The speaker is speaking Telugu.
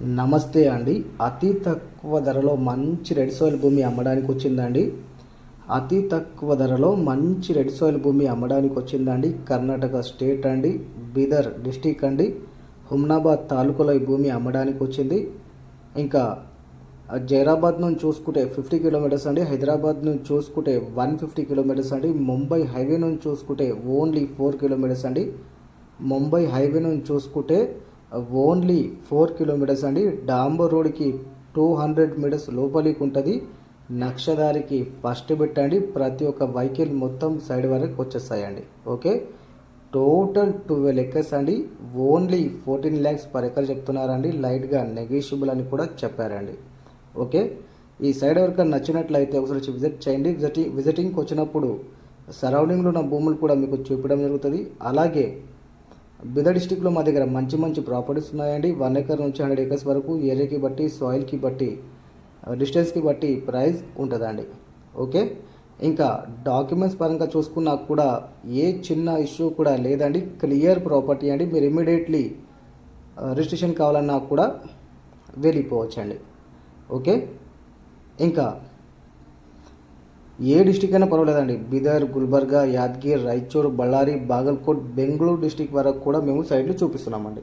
నమస్తే అండి. అతి తక్కువ ధరలో మంచి రెడ్ సాయిల్ భూమి అమ్మడానికి వచ్చిందండి. అతి తక్కువ ధరలో మంచి రెడ్ సాయిల్ భూమి అమ్మడానికి వచ్చిందండి. కర్ణాటక స్టేట్ అండి, బీదర్ డిస్టిక్ అండి, హుమ్నాబాద్ తాలూకాలో ఈ భూమి అమ్మడానికి వచ్చింది. ఇంకా జైరాబాద్ నుంచి చూసుకుంటే 50 కిలోమీటర్స్ అండి, హైదరాబాద్ నుంచి చూసుకుంటే 150 కిలోమీటర్స్ అండి, ముంబై హైవే నుంచి చూసుకుంటే ఓన్లీ 4 కిలోమీటర్స్ అండి, ముంబై హైవే నుంచి చూసుకుంటే ఓన్లీ 4 కిలోమీటర్స్ అండి. డాంబర్ రోడ్కి 200 మీటర్స్ లోపలికి ఉంటుంది. నక్షదారికి ఫస్ట్ పెట్టండి, ప్రతి ఒక్క వెహికల్ మొత్తం సైడ్ వరకు వచ్చేస్తాయండి. ఓకే, టోటల్ 12 ఎకర్స్ అండి. ఓన్లీ 14 lakhs పర్ ఎకర్ చెప్తున్నారండి. లైట్గా నెగోషియబుల్ అని కూడా చెప్పారండి. ఓకే, ఈ సైడ్ ఎవరికైనా నచ్చినట్లయితే ఒకసారి వచ్చి విజిట్ చేయండి. విజిటింగ్కి వచ్చినప్పుడు సరౌండింగ్లో ఉన్న భూములు కూడా మీకు చూపించడం జరుగుతుంది. అలాగే బీదర్ డిస్టిక్లో మా దగ్గర మంచి మంచి ప్రాపర్టీస్ ఉన్నాయండి. 1 acre నుంచి 100 acres వరకు ఏరియాకి బట్టి, సాయిల్కి బట్టి, డిస్టెన్స్కి బట్టి ప్రైస్ ఉంటుందండి. ఓకే, ఇంకా డాక్యుమెంట్స్ పరంగా చూసుకున్నా కూడా ఏ చిన్న ఇష్యూ కూడా లేదండి. క్లియర్ ప్రాపర్టీ అండి. మీరు ఇమ్మీడియట్లీ రిజిస్ట్రేషన్ కావాలన్నా కూడా వెళ్ళిపోవచ్చండి. ఓకే, ఇంకా ఏ డిస్టిక్ అయినా పర్వాలేదండి. బీదర్, గుల్బర్గా, యాదగిరి, రాయచూర్, బళ్ళారి, బాగల్కోట్, బెంగళూరు డిస్టిక్ వరకు కూడా మేము సైడ్లు చూపిస్తున్నామండి.